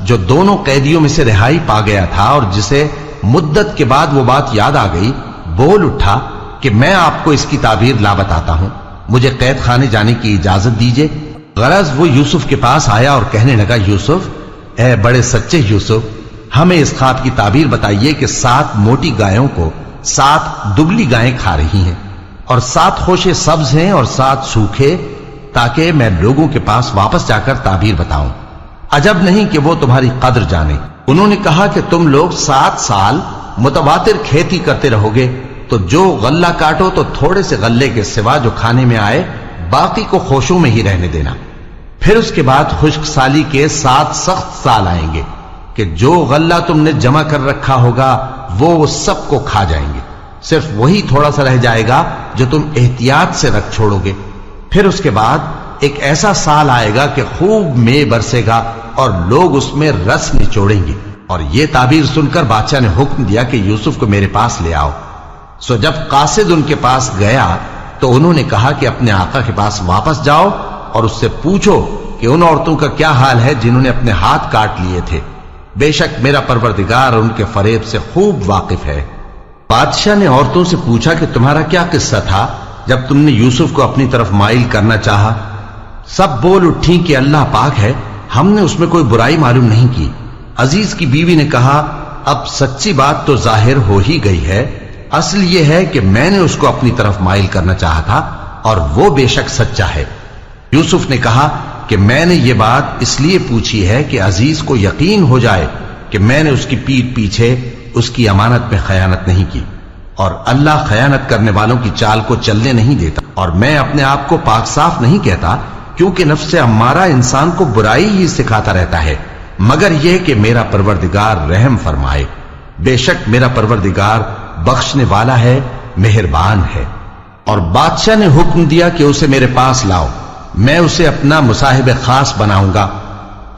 جو دونوں قیدیوں میں سے رہائی پا گیا تھا اور جسے مدت کے بعد وہ بات یاد آ گئی، بول اٹھا کہ میں آپ کو اس کی تعبیر لا بتاتا ہوں، مجھے قید خانے جانے کی اجازت دیجیے۔ غرض وہ یوسف کے پاس آیا اور کہنے لگا، یوسف، اے بڑے سچے یوسف، ہمیں اس خواب کی تعبیر بتائیے کہ 7 موٹی گایوں کو 7 دبلی گائیں کھا رہی ہیں، اور 7 خوشے سبز ہیں اور 7 سوکھے، تاکہ میں لوگوں کے پاس واپس جا کر تعبیر بتاؤں۔ عجب نہیں کہ وہ تمہاری قدر جانے۔ انہوں نے کہا کہ تم لوگ 7 سال متواتر کھیتی کرتے رہو گے، تو جو غلہ کاٹو تو تھوڑے سے غلے کے سوا جو کھانے میں آئے باقی کو خوشوں میں ہی رہنے دینا۔ پھر اس کے بعد خشک سالی کے 7 سخت سال آئیں گے کہ جو غلہ تم نے جمع کر رکھا ہوگا وہ سب کو کھا جائیں گے، صرف وہی تھوڑا سا رہ جائے گا جو تم احتیاط سے رکھ چھوڑو گے۔ پھر اس کے بعد ایک ایسا سال آئے گا کہ خوب مے برسے گا اور لوگ اس میں رس نچوڑیں گے۔ اور یہ تعبیر سن کر بادشاہ نے حکم دیا کہ یوسف کو میرے پاس لے آؤ۔ سو جب قاصد ان کے پاس گیا تو انہوں نے کہا کہ اپنے آقا کے پاس واپس جاؤ اور اس سے پوچھو کہ ان عورتوں کا کیا حال ہے جنہوں نے اپنے ہاتھ کاٹ لیے تھے، بے شک میرا پروردگار ان کے فریب سے خوب واقف ہے۔ بادشاہ نے عورتوں سے پوچھا کہ تمہارا کیا قصہ تھا جب تم نے یوسف کو اپنی طرف مائل کرنا چاہا؟ سب بول اٹھیں کہ اللہ پاک ہے، ہم نے اس میں کوئی برائی معلوم نہیں کی۔ عزیز کی بیوی نے کہا، اب سچی بات تو ظاہر ہو ہی گئی ہے، اصل یہ ہے کہ میں نے اس کو اپنی طرف مائل کرنا چاہا تھا اور وہ بے شک سچا ہے۔ یوسف نے کہا کہ میں نے یہ بات اس لیے پوچھی ہے کہ عزیز کو یقین ہو جائے کہ میں نے اس کی پیٹھ پیچھے اس کی امانت میں خیانت نہیں کی، اور اللہ خیانت کرنے والوں کی چال کو چلنے نہیں دیتا، اور میں اپنے آپ کو پاک صاف نہیں کہتا، کیونکہ نفس امارہ انسان کو برائی ہی سکھاتا رہتا ہے، مگر یہ کہ میرا پروردگار رحم فرمائے، بے شک میرا پروردگار بخشنے والا ہے، مہربان ہے۔ اور بادشاہ نے حکم دیا کہ اسے میرے پاس لاؤ، میں اسے اپنا مصاحب خاص بناؤں گا۔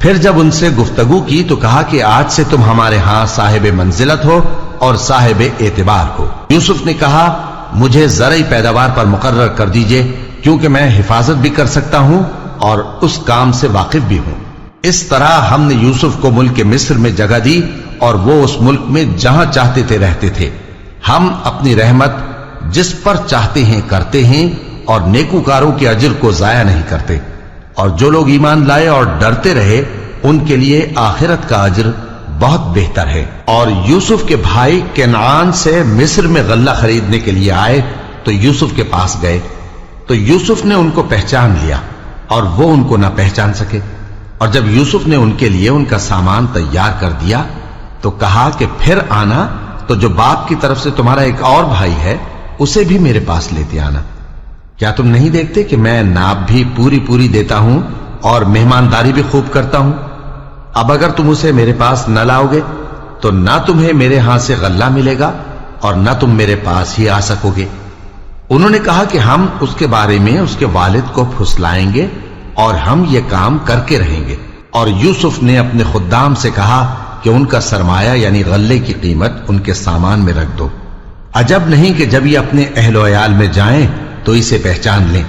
پھر جب ان سے گفتگو کی تو کہا کہ آج سے تم ہمارے ہاں صاحب منزلت ہو اور صاحب اعتبار ہو۔ یوسف نے کہا، مجھے زرعی پیداوار پر مقرر کر دیجئے، کیونکہ میں حفاظت بھی کر سکتا ہوں اور اس کام سے واقف بھی ہوں۔ اس طرح ہم نے یوسف کو ملک مصر میں جگہ دی اور وہ اس ملک میں جہاں چاہتے تھے رہتے تھے۔ ہم اپنی رحمت جس پر چاہتے ہیں کرتے ہیں اور نیکوکاروں کے اجر کو ضائع نہیں کرتے، اور جو لوگ ایمان لائے اور ڈرتے رہے ان کے لیے آخرت کا اجر بہت بہتر ہے۔ اور یوسف کے بھائی کنعان سے مصر میں غلہ خریدنے کے لیے آئے تو یوسف کے پاس گئے، تو یوسف نے ان کو پہچان لیا اور وہ ان کو نہ پہچان سکے۔ اور جب یوسف نے ان کے لیے ان کا سامان تیار کر دیا تو کہا کہ پھر آنا تو جو باپ کی طرف سے تمہارا ایک اور بھائی ہے اسے بھی میرے پاس لیتے آنا۔ کیا تم نہیں دیکھتے کہ میں ناب بھی پوری پوری دیتا ہوں اور مہمانداری بھی خوب کرتا ہوں؟ اب اگر تم اسے میرے پاس نہ لاؤ گے تو نہ تمہیں میرے ہاں سے غلہ ملے گا اور نہ تم میرے پاس ہی آ سکو گے۔ انہوں نے کہا کہ ہم اس کے بارے میں اس کے والد کو پھسلائیں گے اور ہم یہ کام کر کے رہیں گے۔ اور یوسف نے اپنے خدام سے کہا کہ ان کا سرمایہ یعنی غلے کی قیمت ان کے سامان میں رکھ دو۔ عجب نہیں کہ جب یہ اپنے اہل و عیال میں جائیں تو اسے پہچان لیں،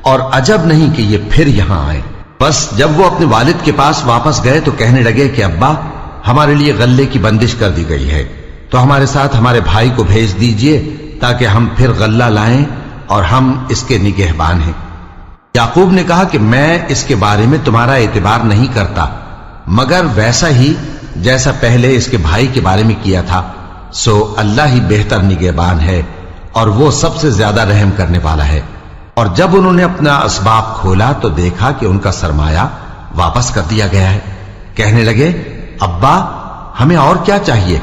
اور عجب نہیں کہ یہ پھر یہاں آئیں۔ بس جب وہ اپنے والد کے پاس واپس گئے تو کہنے لگے کہ ابا، ہمارے لیے غلے کی بندش کر دی گئی ہے، تو ہمارے ساتھ ہمارے بھائی کو بھیج دیجئے تاکہ ہم پھر غلہ لائیں اور ہم اس کے نگہبان ہیں۔ یعقوب نے کہا کہ میں اس کے بارے میں تمہارا اعتبار نہیں کرتا، مگر ویسا ہی جیسا پہلے اس کے بھائی کے بارے میں کیا تھا، سو اللہ ہی بہتر نگہبان ہے اور وہ سب سے زیادہ رحم کرنے والا ہے۔ اور جب انہوں نے اپنا اسباب کھولا تو دیکھا کہ ان کا سرمایہ واپس کر دیا گیا ہے۔ کہنے لگے، ابا، ہمیں اور کیا چاہیے؟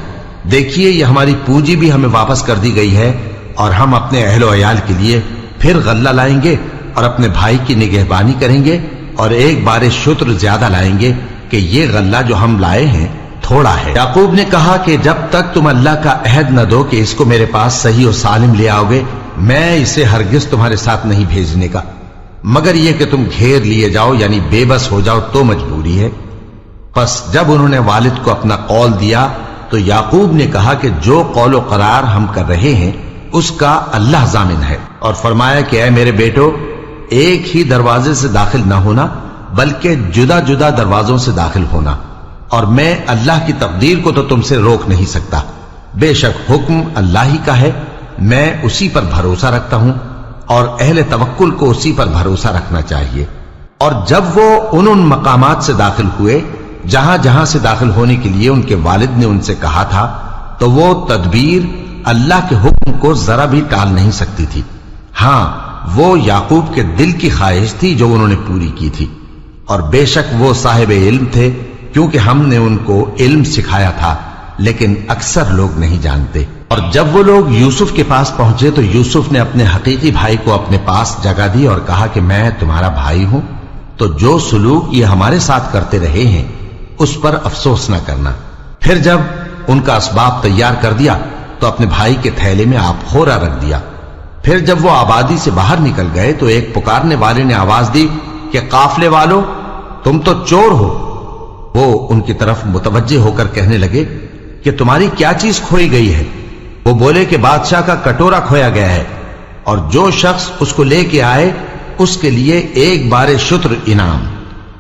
دیکھیے یہ ہماری پونجی بھی ہمیں واپس کر دی گئی ہے، اور ہم اپنے اہل و عیال کے لیے پھر غلہ لائیں گے اور اپنے بھائی کی نگہبانی کریں گے، اور ایک بار شتر زیادہ لائیں گے کہ یہ غلہ جو ہم لائے ہیں تھوڑا ہے۔ یعقوب نے کہا کہ جب تک تم اللہ کا عہد نہ دو کہ اس کو میرے پاس صحیح و سالم لے آؤ گے، میں اسے ہرگز تمہارے ساتھ نہیں بھیجنے کا، مگر یہ کہ تم گھیر لیے جاؤ یعنی بے بس ہو جاؤ تو مجبوری ہے۔ پس جب انہوں نے والد کو اپنا قول دیا تو یعقوب نے کہا کہ جو قول و قرار ہم کر رہے ہیں اس کا اللہ ضامن ہے، اور فرمایا کہ اے میرے بیٹو، ایک ہی دروازے سے داخل نہ ہونا بلکہ جدا جدا دروازوں سے داخل ہونا، اور میں اللہ کی تقدیر کو تو تم سے روک نہیں سکتا. بے شک حکم اللہ ہی کا ہے، میں اسی پر بھروسہ رکھتا ہوں اور اہل توکل کو اسی پر بھروسہ رکھنا چاہیے. اور جب وہ ان مقامات سے داخل ہوئے جہاں جہاں سے داخل ہونے کے لیے ان کے والد نے ان سے کہا تھا، تو وہ تدبیر اللہ کے حکم کو ذرا بھی ٹال نہیں سکتی تھی. ہاں، وہ یعقوب کے دل کی خواہش تھی جو انہوں نے پوری کی تھی. اور بے شک وہ صاحب علم تھے، کیونکہ ہم نے ان کو علم سکھایا تھا، لیکن اکثر لوگ نہیں جانتے. اور جب وہ لوگ یوسف کے پاس پہنچے تو یوسف نے اپنے حقیقی بھائی کو اپنے پاس جگہ دی اور کہا کہ میں تمہارا بھائی ہوں، تو جو سلوک یہ ہمارے ساتھ کرتے رہے ہیں اس پر افسوس نہ کرنا. پھر جب ان کا اسباب تیار کر دیا تو اپنے بھائی کے تھیلے میں آپ خورا رکھ دیا. پھر جب وہ آبادی سے باہر نکل گئے تو ایک پکارنے والے نے آواز دی کہ قافلے والو، تم تو چور ہو. وہ ان کی طرف متوجہ ہو کر کہنے لگے کہ تمہاری کیا چیز کھوئی گئی ہے؟ وہ بولے کہ بادشاہ کا کٹورا کھویا گیا ہے، اور جو شخص اس کو لے کے آئے اس کے لیے ایک بار شتر انعام،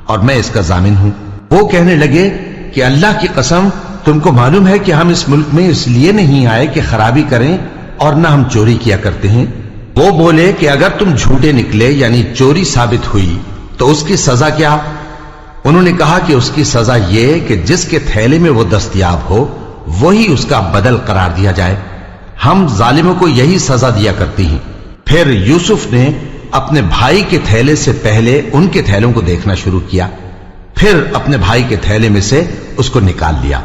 اور میں اس کا ضامن ہوں. وہ کہنے لگے کہ اللہ کی قسم، تم کو معلوم ہے کہ ہم اس ملک میں اس لیے نہیں آئے کہ خرابی کریں اور نہ ہم چوری کیا کرتے ہیں. وہ بولے کہ اگر تم جھوٹے نکلے یعنی چوری ثابت ہوئی تو اس کی سزا کیا؟ انہوں نے کہا کہ اس کی سزا یہ کہ جس کے تھیلے میں وہ دستیاب ہو وہی اس کا بدل قرار دیا جائے. ہم ظالموں کو یہی سزا دیا کرتی ہیں. پھر یوسف نے اپنے بھائی کے تھیلے سے پہلے ان کے تھیلوں کو دیکھنا شروع کیا، پھر اپنے بھائی کے تھیلے میں سے اس کو نکال لیا.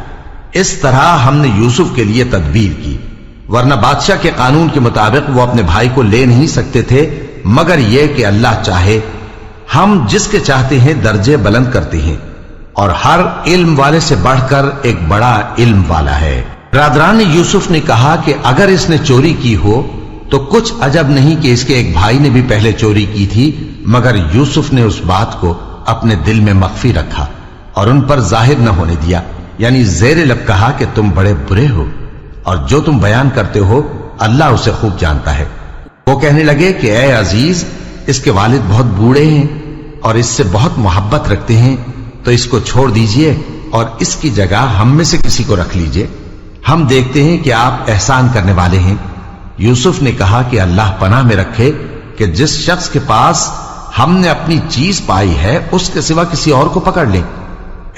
اس طرح ہم نے یوسف کے لیے تدبیر کی، ورنہ بادشاہ کے قانون کے مطابق وہ اپنے بھائی کو لے نہیں سکتے تھے مگر یہ کہ اللہ چاہے. ہم جس کے چاہتے ہیں درجے بلند کرتے ہیں، اور ہر علم والے سے بڑھ کر ایک بڑا علم والا ہے. برادران یوسف نے کہا کہ اگر اس نے چوری کی ہو تو کچھ عجب نہیں کہ اس کے ایک بھائی نے بھی پہلے چوری کی تھی، مگر یوسف نے اس بات کو اپنے دل میں مخفی رکھا اور ان پر ظاہر نہ ہونے دیا، یعنی زیر لب کہا کہ تم بڑے برے ہو اور جو تم بیان کرتے ہو اللہ اسے خوب جانتا ہے. وہ کہنے لگے کہ اے عزیز، اس کے والد بہت بوڑھے ہیں اور اس سے بہت محبت رکھتے ہیں، تو اس کو چھوڑ دیجئے اور اس کی جگہ ہم میں سے کسی کو رکھ لیجئے، ہم دیکھتے ہیں کہ آپ احسان کرنے والے ہیں. یوسف نے کہا کہ اللہ پناہ میں رکھے کہ جس شخص کے پاس ہم نے اپنی چیز پائی ہے اس کے سوا کسی اور کو پکڑ لیں.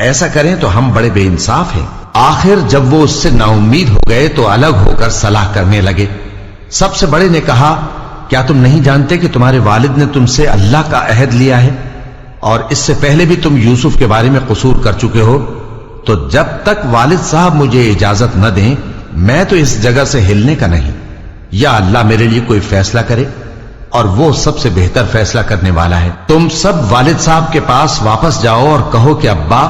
ایسا کریں تو ہم بڑے بے انصاف ہیں. آخر جب وہ اس سے نا امید ہو گئے تو الگ ہو کر صلاح کرنے لگے. سب سے بڑے نے کہا کیا تم نہیں جانتے کہ تمہارے والد نے تم سے اللہ کا عہد لیا ہے اور اس سے پہلے بھی تم یوسف کے بارے میں قصور کر چکے ہو؟ تو جب تک والد صاحب مجھے اجازت نہ دیں میں تو اس جگہ سے ہلنے کا نہیں. یا اللہ میرے لیے کوئی فیصلہ کرے، اور وہ سب سے بہتر فیصلہ کرنے والا ہے. تم سب والد صاحب کے پاس واپس جاؤ اور کہو کہ ابا،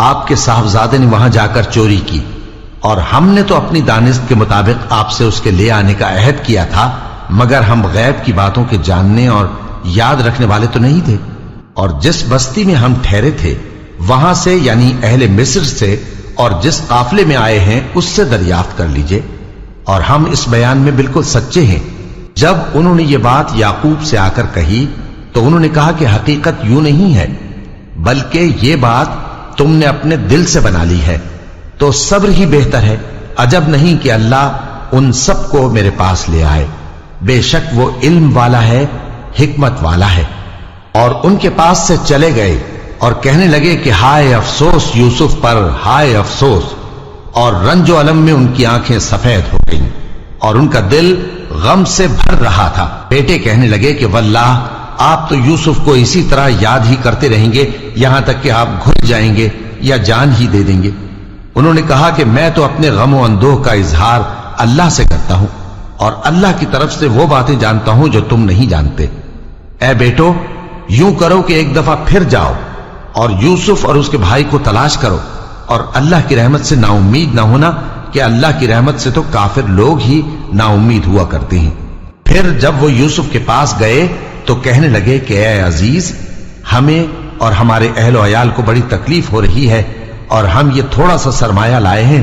آپ کے صاحبزادے نے وہاں جا کر چوری کی، اور ہم نے تو اپنی دانست کے مطابق آپ سے اس کے لے آنے کا عہد کیا تھا، مگر ہم غیب کی باتوں کے جاننے اور یاد رکھنے والے تو نہیں تھے. اور جس بستی میں ہم ٹھہرے تھے وہاں سے یعنی اہل مصر سے اور جس قافلے میں آئے ہیں اس سے دریافت کر لیجئے، اور ہم اس بیان میں بالکل سچے ہیں. جب انہوں نے یہ بات یعقوب سے آ کر کہی تو انہوں نے کہا کہ حقیقت یوں نہیں ہے، بلکہ یہ بات تم نے اپنے دل سے بنا لی ہے، تو صبر ہی بہتر ہے. عجب نہیں کہ اللہ ان سب کو میرے پاس لے آئے، بے شک وہ علم والا ہے، حکمت والا ہے. اور ان کے پاس سے چلے گئے اور کہنے لگے کہ ہائے افسوس یوسف پر، ہائے افسوس. اور رنج و الم میں ان کی آنکھیں سفید ہو گئیں اور ان کا دل غم سے بھر رہا تھا. بیٹے کہنے لگے کہ واللہ آپ تو یوسف کو اسی طرح یاد ہی کرتے رہیں گے یہاں تک کہ آپ گھل جائیں گے یا جان ہی دے دیں گے. انہوں نے کہا کہ میں تو اپنے غم و اندوہ کا اظہار اللہ سے کرتا ہوں اور اللہ کی طرف سے وہ باتیں جانتا ہوں جو تم نہیں جانتے. اے بیٹو، یوں کرو کہ ایک دفعہ پھر جاؤ اور یوسف اور اس کے بھائی کو تلاش کرو، اور اللہ کی رحمت سے نا امید نہ ہونا کہ اللہ کی رحمت سے تو کافر لوگ ہی نا امید ہوا کرتے ہیں. پھر جب وہ یوسف کے پاس گئے تو کہنے لگے کہ اے عزیز، ہمیں اور ہمارے اہل و عیال کو بڑی تکلیف ہو رہی ہے اور ہم یہ تھوڑا سا سرمایہ لائے ہیں،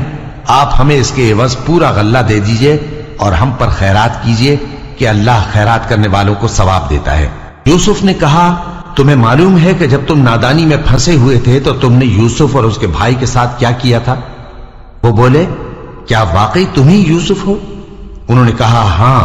آپ ہمیں اس کے عوض پورا غلہ دے دیجئے اور ہم پر خیرات کیجئے کہ اللہ خیرات کرنے والوں کو ثواب دیتا ہے. یوسف نے کہا تمہیں معلوم ہے کہ جب تم نادانی میں پھنسے ہوئے تھے تو تم نے یوسف اور اس کے بھائی کے ساتھ کیا کیا تھا؟ وہ بولے کیا واقعی تم ہی یوسف ہو؟ انہوں نے کہا ہاں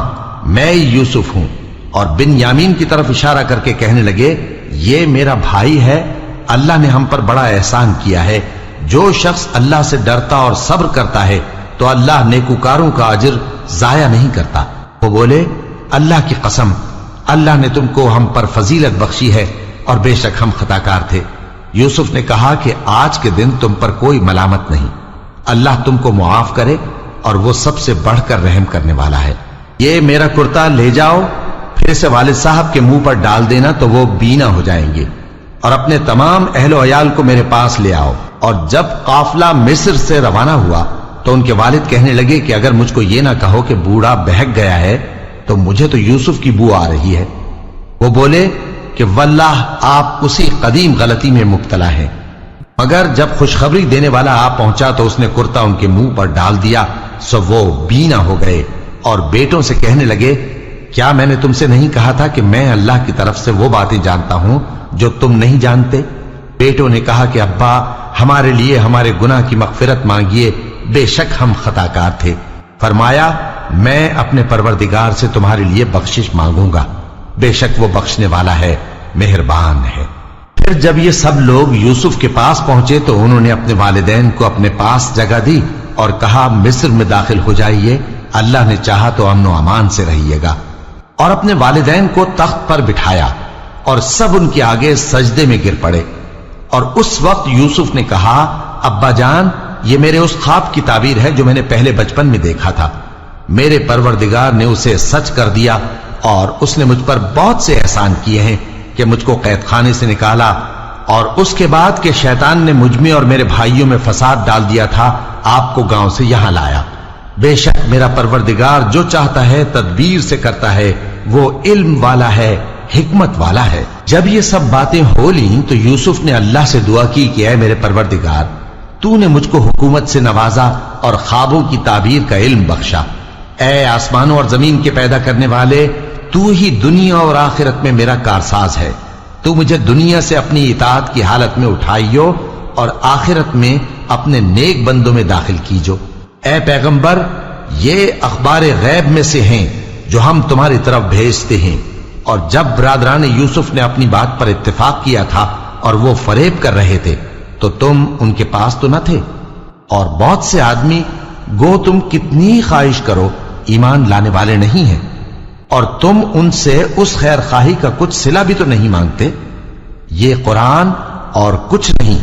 میں یوسف ہوں، اور بن یامین کی طرف اشارہ کر کے کہنے لگے یہ میرا بھائی ہے، اللہ نے ہم پر بڑا احسان کیا ہے، جو شخص اللہ سے ڈرتا اور صبر کرتا ہے تو اللہ نیکوکاروں کا اجر ضائع نہیں کرتا۔ وہ بولے اللہ کی قسم اللہ نے تم کو ہم پر فضیلت بخشی ہے اور بے شک ہم خطا کار تھے۔ یوسف نے کہا کہ آج کے دن تم پر کوئی ملامت نہیں، اللہ تم کو معاف کرے اور وہ سب سے بڑھ کر رحم کرنے والا ہے۔ یہ میرا کرتا لے جاؤ، پھر اسے والد صاحب کے منہ پر ڈال دینا تو وہ بینا ہو جائیں گے، اور اپنے تمام اہل و عیال کو میرے پاس لے آؤ۔ اور جب قافلہ مصر سے روانہ ہوا تو ان کے والد کہنے لگے کہ اگر مجھ کو یہ نہ کہو کہ بوڑھا بہک گیا ہے تو مجھے تو یوسف کی بو آ رہی ہے۔ وہ بولے کہ واللہ آپ اسی قدیم غلطی میں مبتلا ہیں۔ مگر جب خوشخبری دینے والا آ پہنچا تو اس نے کرتا ان کے منہ پر ڈال دیا، سو وہ بینا ہو گئے اور بیٹوں سے کہنے لگے کیا میں نے تم سے نہیں کہا تھا کہ میں اللہ کی طرف سے وہ باتیں جانتا ہوں جو تم نہیں جانتے؟ بیٹوں نے کہا کہ ابا ہمارے لیے ہمارے گناہ کی مغفرت مانگیے، بے شک ہم خطا کار تھے۔ فرمایا میں اپنے پروردگار سے تمہارے لیے بخشش مانگوں گا، بے شک وہ بخشنے والا ہے، مہربان ہے۔ پھر جب یہ سب لوگ یوسف کے پاس پہنچے تو انہوں نے اپنے والدین کو اپنے پاس جگہ دی اور کہا مصر میں داخل ہو جائیے، اللہ نے چاہا تو امن و امان سے رہیے گا۔ اور اپنے والدین کو تخت پر بٹھایا اور سب ان کے آگے سجدے میں گر پڑے۔ اور اس وقت یوسف نے کہا ابا جان یہ میرے اس خواب کی تعبیر ہے جو میں نے پہلے بچپن میں دیکھا تھا، میرے پروردگار نے اسے سچ کر دیا اور اس نے مجھ پر بہت سے احسان کیے ہیں کہ مجھ کو قید خانے سے نکالا، اور اس کے بعد کہ شیطان نے مجھ میں اور میرے بھائیوں میں فساد ڈال دیا تھا آپ کو گاؤں سے یہاں لایا۔ بے شک میرا پروردگار جو چاہتا ہے تدبیر سے کرتا ہے، وہ علم والا ہے، حکمت والا ہے۔ جب یہ سب باتیں ہو لیں تو یوسف نے اللہ سے دعا کی کہ اے میرے پروردگار تو نے مجھ کو حکومت سے نوازا اور خوابوں کی تعبیر کا علم بخشا۔ اے آسمانوں اور زمین کے پیدا کرنے والے، تو ہی دنیا اور آخرت میں میرا کارساز ہے، تو مجھے دنیا سے اپنی اطاعت کی حالت میں اٹھائیو اور آخرت میں اپنے نیک بندوں میں داخل کیجو۔ اے پیغمبر یہ اخبار غیب میں سے ہیں جو ہم تمہاری طرف بھیجتے ہیں۔ اور جب برادران یوسف نے اپنی بات پر اتفاق کیا تھا اور وہ فریب کر رہے تھے تو تم ان کے پاس تو نہ تھے، اور بہت سے آدمی گو تم کتنی خواہش کرو ایمان لانے والے نہیں ہیں، اور تم ان سے اس خیر خواہی کا کچھ صلہ بھی تو نہیں مانگتے۔ یہ قرآن اور کچھ نہیں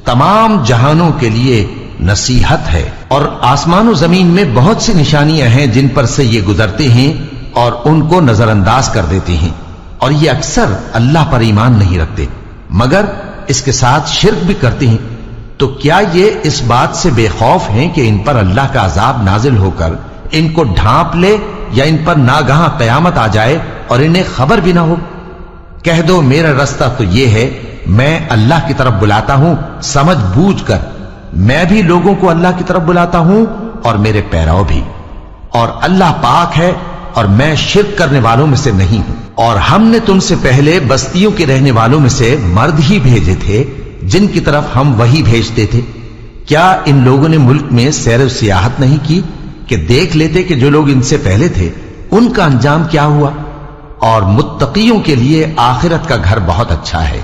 تمام جہانوں کے لیے نصیحت ہے، اور آسمان و زمین میں بہت سی نشانیاں ہیں جن پر سے یہ گزرتے ہیں اور ان کو نظر انداز کر دیتے ہیں، اور یہ اکثر اللہ پر ایمان نہیں رکھتے مگر اس کے ساتھ شرک بھی کرتے ہیں۔ تو کیا یہ اس بات سے بے خوف ہیں کہ ان پر اللہ کا عذاب نازل ہو کر ان کو ڈھانپ لے، یا ان پر ناگہاں قیامت آ جائے اور انہیں خبر بھی نہ ہو؟ کہہ دو میرا رستہ تو یہ ہے، میں اللہ کی طرف بلاتا ہوں سمجھ بوجھ کر، میں بھی لوگوں کو اللہ کی طرف بلاتا ہوں اور میرے پیرو بھی، اور اللہ پاک ہے اور میں شرک کرنے والوں میں سے نہیں ہوں۔ اور ہم نے تم سے پہلے بستیوں کے رہنے والوں میں سے مرد ہی بھیجے تھے جن کی طرف ہم وہی بھیجتے تھے۔ کیا ان لوگوں نے ملک میں سیر و سیاحت نہیں کی کہ دیکھ لیتے کہ جو لوگ ان سے پہلے تھے ان کا انجام کیا ہوا؟ اور متقیوں کے لیے آخرت کا گھر بہت اچھا ہے،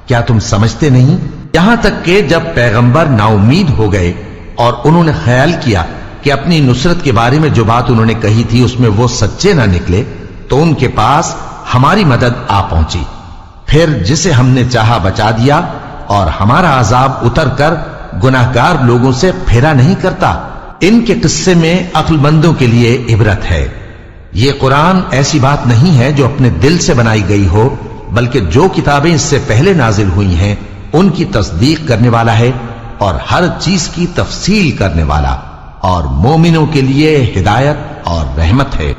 کیا تم سمجھتے نہیں؟ یہاں تک کہ جب پیغمبر نا امید ہو گئے اور انہوں نے خیال کیا کہ اپنی نصرت کے بارے میں جو بات انہوں نے کہی تھی اس میں وہ سچے نہ نکلے، تو ان کے پاس ہماری مدد آ پہنچی، پھر جسے ہم نے چاہا بچا دیا، اور ہمارا عذاب اتر کر گناہگار لوگوں سے پھیرا نہیں کرتا۔ ان کے قصے میں عقل مندوں کے لیے عبرت ہے۔ یہ قرآن ایسی بات نہیں ہے جو اپنے دل سے بنائی گئی ہو، بلکہ جو کتابیں اس سے پہلے نازل ہوئی ہیں ان کی تصدیق کرنے والا ہے اور ہر چیز کی تفصیل کرنے والا، اور مومنوں کے لیے ہدایت اور رحمت ہے۔